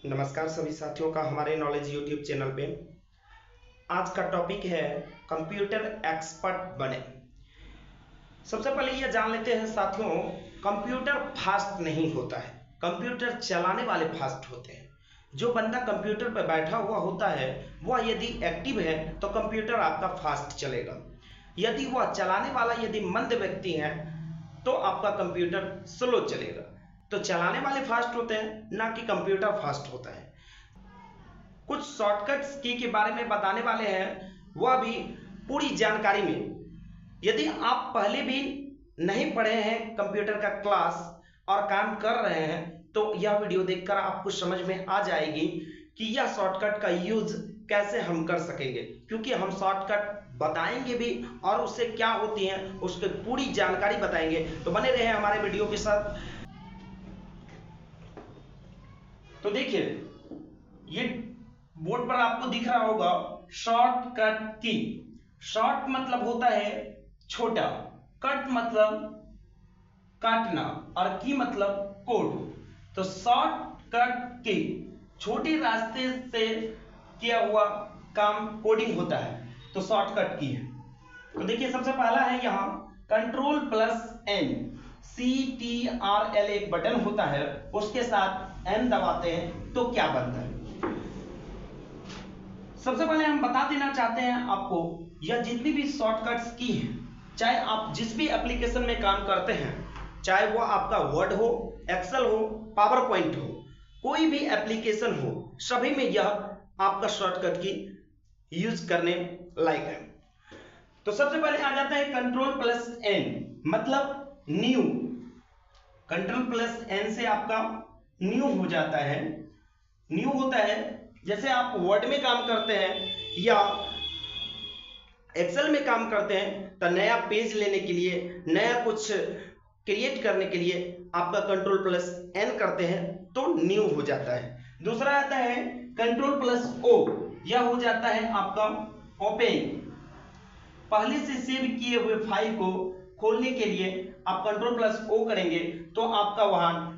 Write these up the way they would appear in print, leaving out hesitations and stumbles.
नमस्कार सभी साथियों का हमारे नॉलेज यूट्यूब चैनल पे। आज का टॉपिक है कंप्यूटर एक्सपर्ट बने। सबसे पहले यह जान लेते हैं साथियों, कंप्यूटर फास्ट नहीं होता है, कंप्यूटर चलाने वाले फास्ट होते हैं। जो बंदा कंप्यूटर पर बैठा हुआ होता है वह यदि एक्टिव है तो कंप्यूटर आपका फास्ट चलेगा। यदि वह चलाने वाला यदि मंद व्यक्ति है तो आपका कंप्यूटर स्लो चलेगा। तो चलाने वाले फास्ट होते हैं, ना कि कंप्यूटर फास्ट होता है। कुछ शॉर्टकट्स की के बारे में बताने वाले हैं, वह भी पूरी जानकारी में। यदि आप पहले भी नहीं पढ़े हैं कंप्यूटर का क्लास और काम कर रहे हैं तो यह वीडियो देखकर आपको समझ में आ जाएगी कि यह शॉर्टकट का यूज कैसे हम कर सकेंगे, क्योंकि हम शॉर्टकट बताएंगे भी और उससे क्या होती हैं उसकी पूरी जानकारी बताएंगे। तो बने रहे हमारे वीडियो के साथ। तो देखिए, ये बोर्ड पर आपको दिख रहा होगा शॉर्टकट की। शॉर्ट मतलब होता है छोटा, कट मतलब काटना और की मतलब कोड। तो शॉर्टकट की छोटे रास्ते से किया हुआ काम कोडिंग होता है, तो शॉर्टकट की है। तो देखिए, सबसे पहला है यहाँ Ctrl+N, CTRL एक बटन होता है, उसके साथ N दबाते हैं तो क्या बनता है। सबसे पहले हम बता देना चाहते हैं आपको, यह जितनी भी शॉर्टकट्स की हैं, चाहे आप जिस भी एप्लीकेशन में काम करते हैं, चाहे वो आपका वर्ड हो, एक्सेल हो, पावर पॉइंट हो, कोई भी एप्लीकेशन हो, सभी में यह आपका शॉर्टकट की यूज करने लायक है। तो सबसे पहले आ जाता है Ctrl+N मतलब न्यू। Ctrl+N से आपका न्यू हो जाता है। न्यू होता है जैसे आप वर्ड में काम करते हैं या एक्सेल में काम करते हैं तो नया पेज लेने के लिए, नया कुछ क्रिएट करने के लिए आपका Ctrl+N करते हैं तो न्यू हो जाता है। दूसरा आता है Ctrl+O, यह हो जाता है आपका ओपन। पहले से सेव किए हुए फाइल को खोलने के लिए आप Ctrl+O करेंगे तो आपका वहां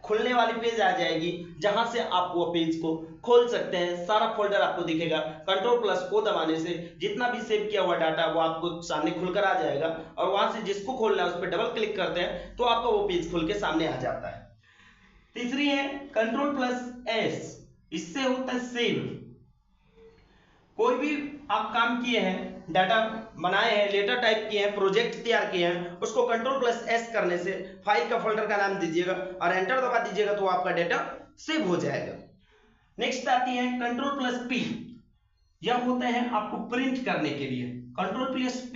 खुलने वाली पेज आ जाएगी, जहां से आप वो पेज को खोल सकते हैं। सारा फोल्डर आपको दिखेगा। Ctrl+O दबाने से जितना भी सेव किया हुआ डाटा वो आपको सामने खुलकर आ जाएगा, और वहां से जिसको खोलना है उस पर डबल क्लिक करते हैं तो आपका वो पेज खुल के सामने आ जाता है। तीसरी है Ctrl+S, इससे होता है सेव। कोई भी आप काम किए हैं, डाटा बनाए हैं, लेटर टाइप किए हैं, प्रोजेक्ट तैयार किए हैं, उसको Ctrl+S करने से फाइल का फोल्डर का नाम दीजिएगा और एंटर दबा दीजिएगा तो आपका डाटा सेव हो जाएगा। नेक्स्ट आती है Ctrl+P, यह होते हैं आपको प्रिंट करने के लिए। Ctrl+P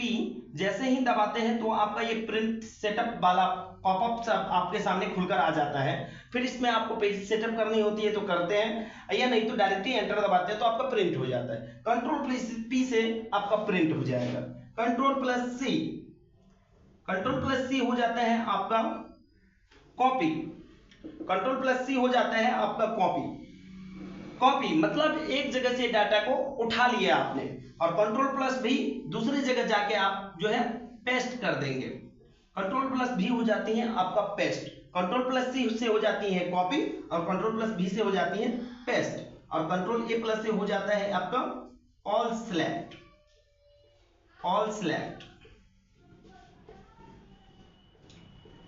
जैसे ही दबाते हैं तो आपका ये प्रिंट सेटअप वाला पॉपअप आपके सामने खुलकर आ जाता है। फिर इसमें आपको पेज सेटअप करनी होती है तो करते हैं, या नहीं तो डायरेक्टली एंटर दबाते हैं तो आपका प्रिंट हो जाता है। Ctrl+P से आपका प्रिंट हो जाएगा। Ctrl+C हो जाता है आपका कॉपी। Ctrl+C हो जाता है आपका कॉपी। कॉपी मतलब एक जगह से डाटा को उठा लिया आपने, और Ctrl+V दूसरी जगह जाके आप जो है पेस्ट कर देंगे। Ctrl+V हो जाती है आपका पेस्ट। Ctrl+C से हो जाती है कॉपी और Ctrl+V से हो जाती है पेस्ट, और Ctrl+A से हो जाता है आपका ऑल सेलेक्ट।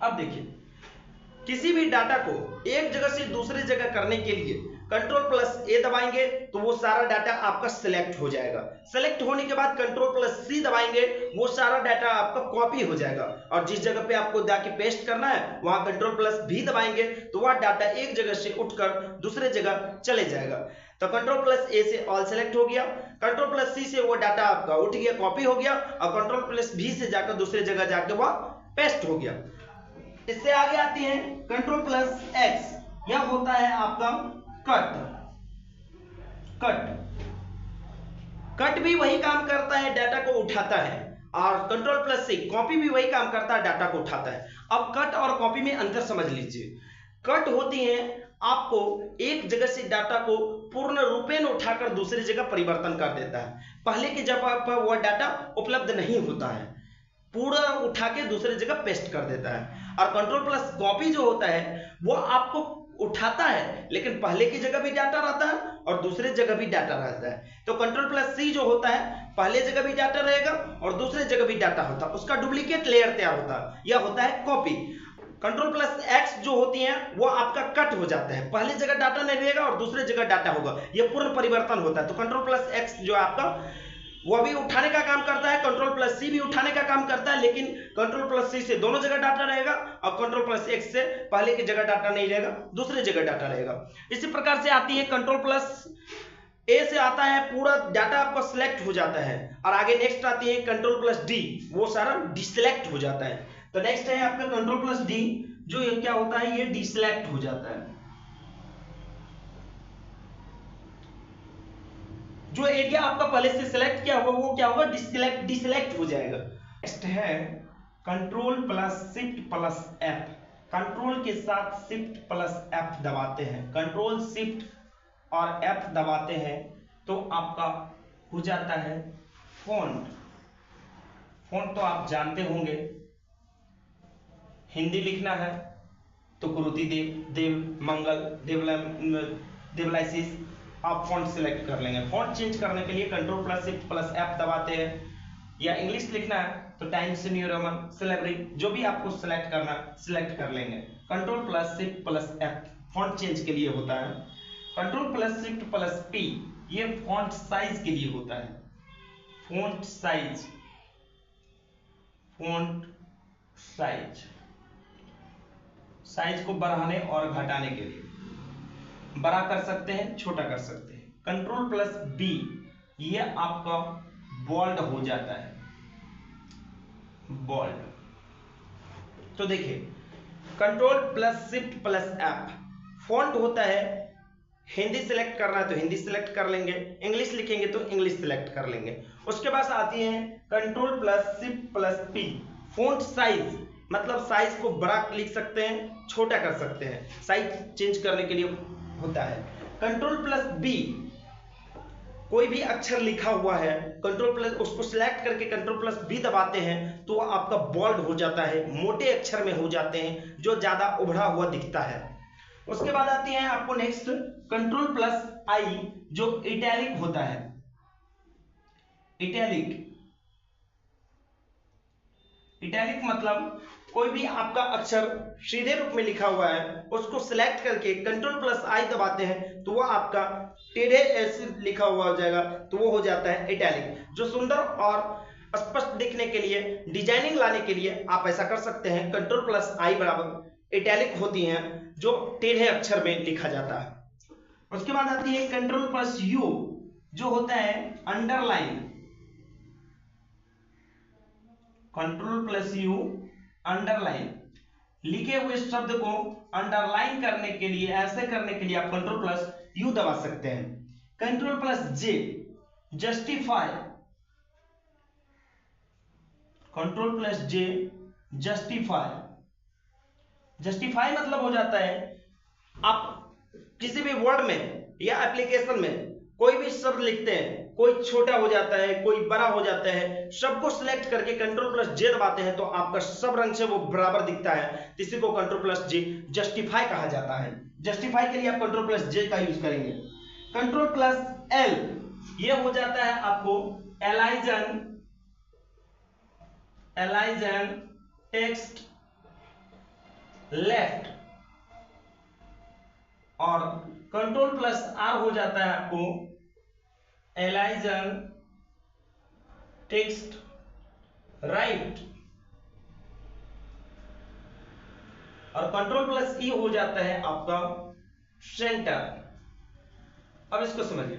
अब देखिए, किसी भी डाटा को एक जगह से दूसरी जगह करने के लिए Ctrl+A दबाएंगे तो वो सारा डाटा आपका सिलेक्ट हो जाएगा। सिलेक्ट होने के बाद Ctrl+C दबाएंगे, वो सारा डाटा आपका कॉपी हो जाएगा, और जिस जगह पे आपको जाके पेस्ट करना है वहां Ctrl+V दबाएंगे तो वह डाटा एक जगह से उठकर दूसरे जगह चले जाएगा। तो Ctrl+A से ऑल सेलेक्ट हो गया, Ctrl+C से वो डाटा आपका उठ गया, कॉपी हो गया, और Ctrl+V से जाकर दूसरे जगह जाके वह पेस्ट हो गया। इससे आगे आती है Ctrl+X, यह होता है आपका कट भी वही काम करता है, डाटा को उठाता है, और Ctrl+C कॉपी भी वही काम करता है, डाटा को उठाता है। अब कट और कॉपी में अंतर समझ लीजिए। कट होती है आपको एक जगह से डाटा को पूर्ण रूपेण उठाकर दूसरी जगह परिवर्तन कर देता है। पहले की जब वह डाटा उपलब्ध नहीं होता है, पूरा उठा के दूसरी जगह पेस्ट कर देता है। और Ctrl+ कॉपी जो होता है वो आपको उठाता है, लेकिन पहले की जगह भी डाटा रहता है और दूसरे जगह भी डाटा रहता है। तो कंट्रोल प्लस सी जो होता है, पहले जगह भी डाटा रहेगा और दूसरे जगह भी डाटा होता है, उसका डुप्लीकेट लेयर तैयार होता है, यह होता है कॉपी। कंट्रोल प्लस एक्स जो होती है वो आपका कट हो जाता है, पहले जगह डाटा नहीं रहेगा और दूसरे जगह डाटा होगा, यह पूर्ण परिवर्तन होता है। तो कंट्रोल प्लस एक्स जो आपका वो भी उठाने का काम करता है, कंट्रोल प्लस सी भी उठाने का काम करता है, लेकिन कंट्रोल प्लस सी से दोनों जगह डाटा रहेगा और कंट्रोल प्लस एक्स से पहले की जगह डाटा नहीं रहेगा, दूसरे जगह डाटा रहेगा। इसी प्रकार से आती है कंट्रोल प्लस ए से आता है, पूरा डाटा आपका सिलेक्ट हो जाता है, और आगे नेक्स्ट आती है कंट्रोल प्लस डी, वो सारा डिसेलेक्ट हो जाता है। तो नेक्स्ट है आपका कंट्रोल प्लस डी, जो ये क्या होता है, ये डिसेलेक्ट हो जाता है। जो एरिया आपका पहले से सिलेक्ट किया होगा वो क्या होगा, डिसेलेक्ट हो जाएगा। नेक्स्ट है control plus shift plus F, control के साथ शिफ्ट प्लस एफ दबाते हैं, कंट्रोल शिफ्ट और एफ दबाते हैं तो आपका हो जाता है फॉन्ट। फॉन्ट तो आप जानते होंगे, हिंदी लिखना है तो कुरुति देव, देव मंगल, देवलाइसिस, आप फॉन्ट सिलेक्ट कर लेंगे। फॉन्ट चेंज करने के लिए control plus shift plus F दबाते हैं, या इंग्लिश लिखना है तो टाइम्स न्यू रोमन, सिलेबरी, जो भी आपको सिलेक्ट करना सिलेक्ट कर लेंगे। Control plus shift plus F font change के लिए होता है। Control plus shift plus P ये फॉन्ट साइज के लिए होता है। Font size, font size, size को बढ़ाने और घटाने के लिए, बड़ा कर सकते हैं, छोटा कर सकते हैं। कंट्रोल प्लस बी ये आपका बोल्ड हो जाता है, बोल्ड। तो देखिए control plus shift plus F, font होता है, हिंदी सिलेक्ट करना है तो हिंदी सिलेक्ट कर लेंगे, इंग्लिश लिखेंगे तो इंग्लिश सिलेक्ट कर लेंगे। उसके बाद आती है control plus shift plus P, font size, मतलब साइज को बड़ा लिख सकते हैं, छोटा कर सकते हैं, साइज चेंज करने के लिए होता है। कंट्रोल प्लस बी, कोई भी अक्षर लिखा हुआ है, कंट्रोल प्लस उसको सिलेक्ट करके कंट्रोल प्लस बी दबाते हैं तो आपका बोल्ड हो जाता है, मोटे अक्षर में हो जाते हैं, जो ज्यादा उभरा हुआ दिखता है। उसके बाद आती है आपको नेक्स्ट कंट्रोल प्लस आई, जो इटैलिक होता है। इटैलिक, इटैलिक मतलब कोई भी आपका अक्षर सीधे रूप में लिखा हुआ है, उसको सिलेक्ट करके कंट्रोल प्लस आई दबाते हैं तो वो आपका टेढ़े ऐसे लिखा हुआ हो जाएगा, तो वो हो जाता है इटैलिक। जो सुंदर और स्पष्ट दिखने के लिए, डिजाइनिंग लाने के लिए आप ऐसा कर सकते हैं, कंट्रोल प्लस आई बराबर इटैलिक होती हैं, जो टेढ़े अक्षर में लिखा जाता है। उसके बाद आती है कंट्रोल प्लस यू, जो होता है underline. Control plus you underline, लिखे हुए शब्द को अंडरलाइन करने के लिए, ऐसे करने के लिए आप कंट्रोल प्लस यू दबा सकते हैं। कंट्रोल प्लस जे जस्टिफाई, कंट्रोल प्लस जे जस्टिफाई, जस्टिफाई मतलब हो जाता है आप किसी भी वर्ड में या एप्लीकेशन में कोई भी शब्द लिखते हैं, कोई छोटा हो जाता है, कोई बड़ा हो जाता है, सबको सिलेक्ट करके कंट्रोल प्लस जे दबाते हैं तो आपका सब रंग से वो बराबर दिखता है, इसी को कंट्रोल प्लस जे जस्टिफाई कहा जाता है। जस्टिफाई के लिए आप कंट्रोल प्लस जे का यूज करेंगे। कंट्रोल प्लस एल ये हो जाता है आपको एलाइजन, एलाइजन टेक्स्ट लेफ्ट, और कंट्रोल प्लस आर हो जाता है आपको एलाइजन टेक्स्ट राइट, और कंट्रोल प्लस ई हो जाता है आपका सेंटर। अब इसको समझिए,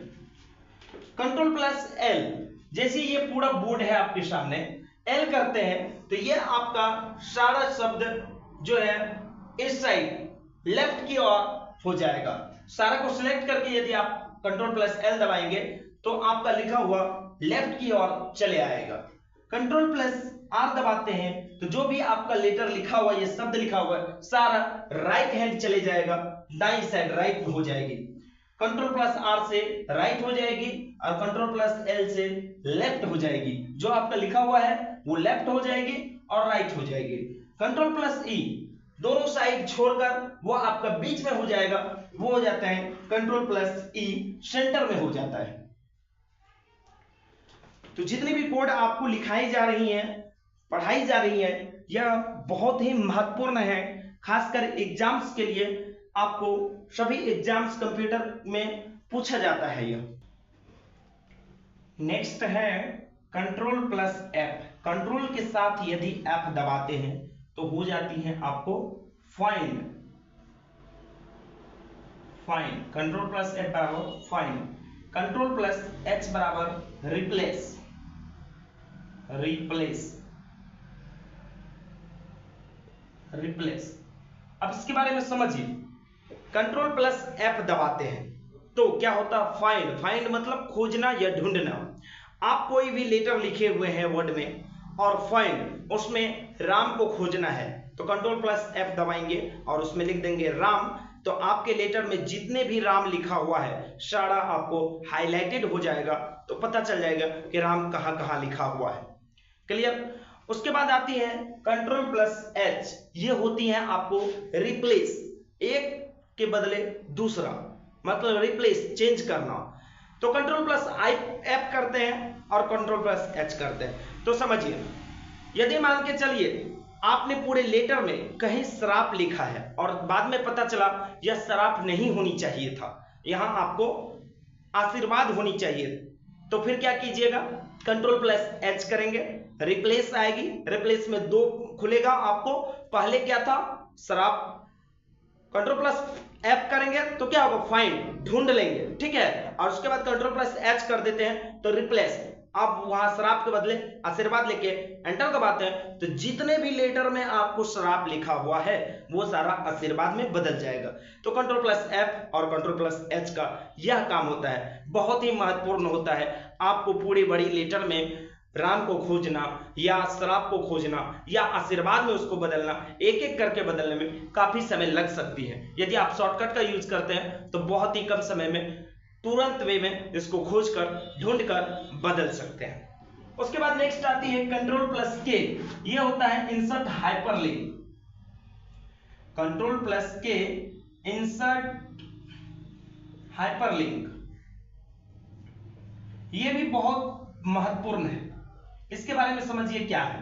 कंट्रोल प्लस एल, जैसे ये पूरा बोर्ड है आपके सामने, एल करते हैं तो ये आपका सारा शब्द जो है इस साइड लेफ्ट की ओर हो जाएगा। सारा को सिलेक्ट करके यदि आप कंट्रोल प्लस एल दबाएंगे तो आपका लिखा हुआ लेफ्ट की ओर चले आएगा। कंट्रोल प्लस आर दबाते हैं तो जो भी आपका लेटर लिखा हुआ, ये शब्द लिखा हुआ है, सारा राइट हैंड चले जाएगा, दाईं साइड राइट हो जाएगी। कंट्रोल प्लस आर से राइट हो जाएगी और कंट्रोल प्लस एल से लेफ्ट हो जाएगी, जो आपका लिखा हुआ है वो लेफ्ट हो जाएगी और राइट हो जाएगी। कंट्रोल प्लस ई दोनों साइड छोड़कर वो आपका बीच में हो जाएगा, वो हो जाता है कंट्रोल प्लस ई सेंटर में हो जाता है। तो जितनी भी कोड आपको लिखाई जा रही हैं, पढ़ाई जा रही है, यह बहुत ही महत्वपूर्ण है, खासकर एग्जाम्स के लिए। आपको सभी एग्जाम्स कंप्यूटर में पूछा जाता है यह। नेक्स्ट है कंट्रोल प्लस एफ। कंट्रोल के साथ यदि एफ दबाते हैं तो हो जाती है आपको find. Find control plus F बराबर फाइंड। कंट्रोल प्लस एच बराबर रिप्लेस। Replace replace. अब इसके बारे में समझिए। कंट्रोल प्लस एफ दबाते हैं तो क्या होता है? फाइंड। फाइंड मतलब खोजना या ढूंढना। आप कोई भी लेटर लिखे हुए हैं वर्ड में और फाइंड उसमें राम को खोजना है तो कंट्रोल प्लस एफ दबाएंगे और उसमें लिख देंगे राम। तो आपके लेटर में जितने भी राम लिखा हुआ है सारा आपको हाईलाइटेड हो जाएगा, तो पता चल जाएगा कि राम कहां कहां लिखा हुआ है। क्लियर? उसके बाद आती है कंट्रोल प्लस एच। ये होती है आपको रिप्लेस, एक के बदले दूसरा, मतलब रिप्लेस चेंज करना। तो कंट्रोल प्लस आई एफ करते हैं और कंट्रोल प्लस एच करते हैं। तो समझिए, यदि मान के चलिए आपने पूरे लेटर में कहीं शराब लिखा है और बाद में पता चला यह शराब नहीं होनी चाहिए था, यहां आपको आशीर्वाद होनी चाहिए, तो फिर क्या कीजिएगा? कंट्रोल प्लस एच करेंगे, रिप्लेस आएगी, रिप्लेस में दो खुलेगा आपको, पहले क्या था? शराब। कंट्रोल प्लस एफ करेंगे तो क्या होगा? फाइंड, ढूंढ लेंगे, ठीक है। और उसके बाद कंट्रोल प्लस एच कर देते हैं तो रिप्लेस। अब वहां शराब के बदले आशीर्वाद लेके एंटर दबाते हैं तो जितने भी लेटर में आपको शराब लिखा हुआ है वो सारा आशीर्वाद में बदल जाएगा। तो कंट्रोल प्लस एफ और कंट्रोल प्लस एच का यह काम होता है, बहुत ही महत्वपूर्ण होता है। आपको पूरी बड़ी लेटर में राम को खोजना या शराब को खोजना या आशीर्वाद में उसको बदलना, एक एक करके बदलने में काफी समय लग सकती है। यदि आप शॉर्टकट का यूज करते हैं तो बहुत ही कम समय में तुरंत वे में इसको खोजकर ढूंढकर बदल सकते हैं। उसके बाद नेक्स्ट आती है कंट्रोल प्लस के। ये होता है इंसर्ट हाइपरलिंक। कंट्रोल प्लस के इंसर्ट हाइपरलिंक, ये भी बहुत महत्वपूर्ण है। इसके बारे में समझिए क्या है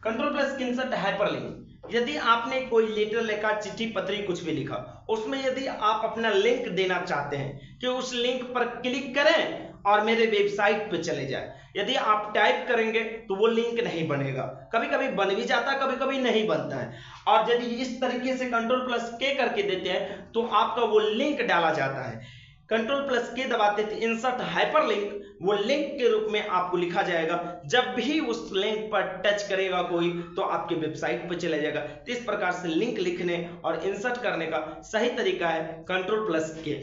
कंट्रोल प्लस इंसर्ट हाइपरलिंक। यदि आपने कोई लेटर लिखा, चिट्ठी पत्री कुछ भी लिखा, उसमें यदि आप अपना लिंक देना चाहते हैं कि उस लिंक पर क्लिक करें और मेरे वेबसाइट पे चले जाए, यदि आप टाइप करेंगे तो वो लिंक नहीं बनेगा। कभी कभी बन भी जाता है, कभी कभी नहीं बनता है। और यदि इस तरीके से कंट्रोल प्लस के करके देते हैं तो आपका वो लिंक डाला जाता है। कंट्रोल प्लस के दबाते थे इंसर्ट हाइपरलिंक, वो लिंक के रूप में आपको लिखा जाएगा। जब भी उस लिंक पर टच करेगा कोई तो आपके वेबसाइट पर चला जाएगा। तो इस प्रकार से लिंक लिखने और इंसर्ट करने का सही तरीका है कंट्रोल प्लस के।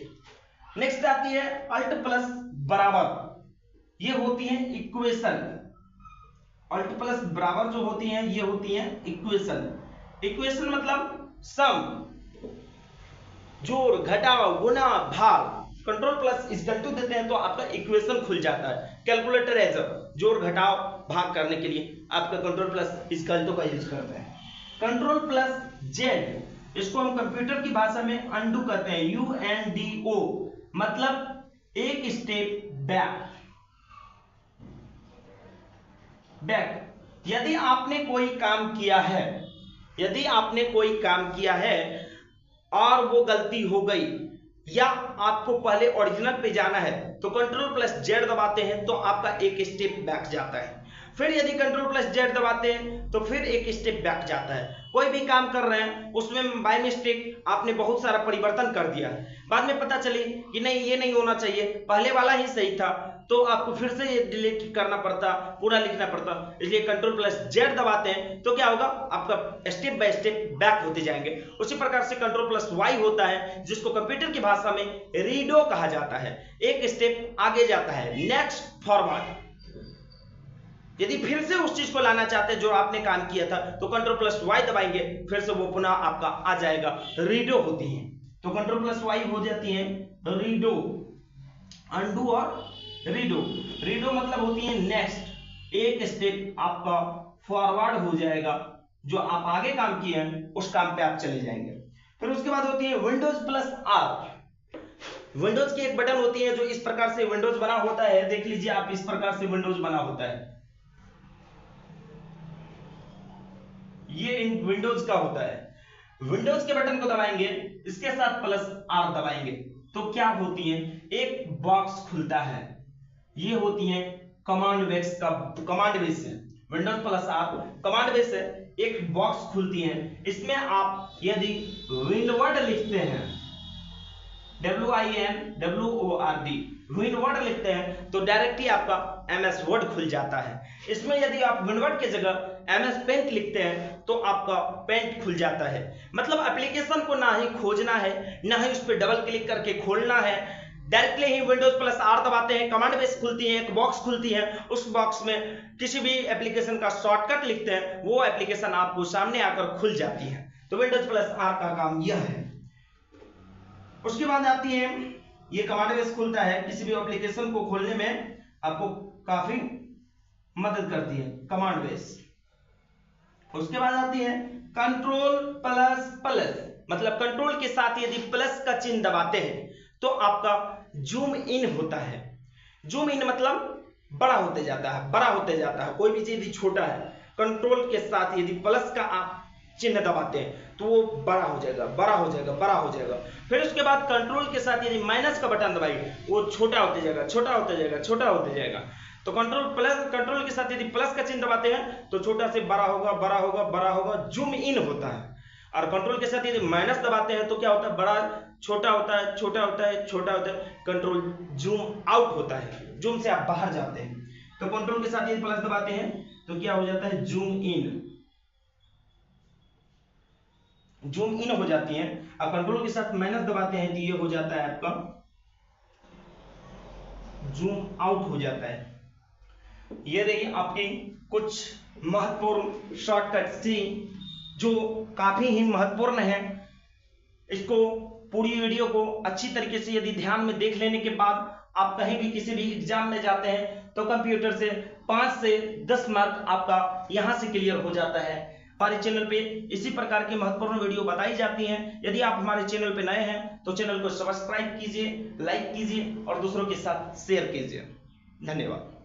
नेक्स्ट आती है अल्ट प्लस बराबर। ये होती है इक्वेशन। अल्ट प्लस बराबर जो होती है ये होती है इक्वेशन। इक्वेशन मतलब सम, जोड़, घटाव, गुना, भाग। कंट्रोल प्लस इक्वल टू देते हैं तो आपका इक्वेशन खुल जाता है। कैलकुलेटर एज जोड़, घटाव, भाग करने के लिए आपका कंट्रोल प्लस इक्वल टू का यूज करते हैं। कंट्रोल प्लस जेड, इसको हम कंप्यूटर की भाषा में अनडू कहते हैं, UNDO, मतलब एक स्टेप बैक। बैक, यदि आपने कोई काम किया है, यदि आपने कोई काम किया है और वो गलती हो गई या आपको पहले ओरिजिनल पे जाना है तो कंट्रोल प्लस जेड दबाते हैं तो आपका एक स्टेप बैक जाता है। फिर यदि कंट्रोल प्लस जेड दबाते हैं तो फिर एक स्टेप बैक जाता है। कोई भी काम कर रहे हैं उसमें बाय मिस्टेक आपने बहुत सारा परिवर्तन कर दिया है, बाद में पता चली कि नहीं ये नहीं होना चाहिए, पहले वाला ही सही था, तो आपको फिर से ये डिलीट करना पड़ता, पूरा लिखना पड़ता। इसलिए कंट्रोल प्लस जेड दबाते हैं तो क्या होगा? आपका स्टेप बाय स्टेप बैक होते जाएंगे। उसी प्रकार से कंट्रोल प्लस वाई होता है जिसको कंप्यूटर की भाषा में रीडो कहा जाता है, एक स्टेप आगे जाता है, नेक्स्ट फॉरवर्ड। यदि फिर से उस चीज को लाना चाहते हैं जो आपने काम किया था तो कंट्रोल प्लस वाई दबाएंगे, फिर से वो पुनः आपका आ जाएगा। रीडो होती है तो कंट्रोल प्लस वाई हो जाती है रीडो। अनडू और रीडो, रीडो मतलब होती है नेक्स्ट, एक स्टेप आपका फॉरवर्ड हो जाएगा जो आप आगे काम किए हैं उस काम पे आप चले जाएंगे। फिर उसके बाद होती है विंडोज प्लस आर। विंडोज की एक बटन होती है जो इस प्रकार से विंडोज बना होता है, देख लीजिए आप, इस प्रकार से विंडोज बना होता है, ये विंडोज का होता है। विंडोज के बटन को दबाएंगे, इसके साथ प्लस आर दबाएंगे तो क्या होती है, एक बॉक्स खुलता है, ये होती है कमांड बेस का, कमांड बेस है, Windows plus R command base है, एक बॉक्स खुलती है, इसमें आप यदि विनवर्ड लिखते हैं, WINWORD विनवर्ड लिखते हैं तो डायरेक्टली आपका MS वर्ड खुल जाता है। इसमें यदि आप विनवर्ड की जगह MS पेंट लिखते हैं तो आपका पेंट खुल जाता है। मतलब एप्लीकेशन को ना ही खोजना है, ना ही उस पर डबल क्लिक करके खोलना है, डायरेक्टली ही विंडोज प्लस आर दबाते हैं, कमांड बेस खुलती है, एक बॉक्स खुलती है, उस बॉक्स में किसी भी एप्लीकेशन का शॉर्टकट लिखते हैं, वो एप्लीकेशन आपको सामने आकर खुल जाती है। तो विंडोज प्लस आर का काम यह है। उसके बाद आती है, ये कमांड बेस खुलता है, किसी भी एप्लीकेशन को खोलने में आपको काफी मदद करती है कमांड बेस। उसके बाद आती है कंट्रोल प्लस प्लस, मतलब कंट्रोल के साथ यदि प्लस का चिन्ह दबाते हैं तो आपका जूम इन होता है। जूम इन मतलब बड़ा होते जाता है, बड़ा होते जाता है, कोई भी चीज यदि छोटा है, कंट्रोल के साथ यदि प्लस का आप चिन्ह दबाते हैं तो वो बड़ा हो जाएगा, बड़ा हो जाएगा, बड़ा हो जाएगा। फिर उसके बाद कंट्रोल के साथ यदि माइनस का बटन दबाइए, वो छोटा होते जाएगा, छोटा होते जाएगा, छोटा होते जाएगा। तो कंट्रोल के साथ यदि प्लस का चिन्ह दबाते हैं तो छोटा से बड़ा होगा, बड़ा होगा, बड़ा होगा, जूम इन होता है। और कंट्रोल के साथ यदि माइनस दबाते हैं तो क्या होता है, बड़ा छोटा होता है, छोटा होता है, छोटा होता है, कंट्रोल जूम आउट होता है, जूम से आप बाहर जाते हैं। तो कंट्रोल के साथ यदि प्लस दबाते हैं तो क्या हो जाता है, जूम इन, जूम इन हो जाती है। अब कंट्रोल के साथ माइनस दबाते हैं तो ये हो जाता है आपका जूम आउट हो जाता है। ये देखिए आपकी कुछ महत्वपूर्ण शॉर्टकट्स थी जो काफी ही महत्वपूर्ण है। इसको पूरी वीडियो को अच्छी तरीके से यदि ध्यान में देख लेने के बाद आप कहीं भी किसी भी एग्जाम में जाते हैं तो कंप्यूटर से 5 से 10 मार्क आपका यहां से क्लियर हो जाता है। हमारे चैनल पे इसी प्रकार की महत्वपूर्ण वीडियो बताई जाती हैं। यदि आप हमारे चैनल पे नए हैं तो चैनल को सब्सक्राइब कीजिए, लाइक कीजिए और दूसरों के साथ शेयर कीजिए। धन्यवाद।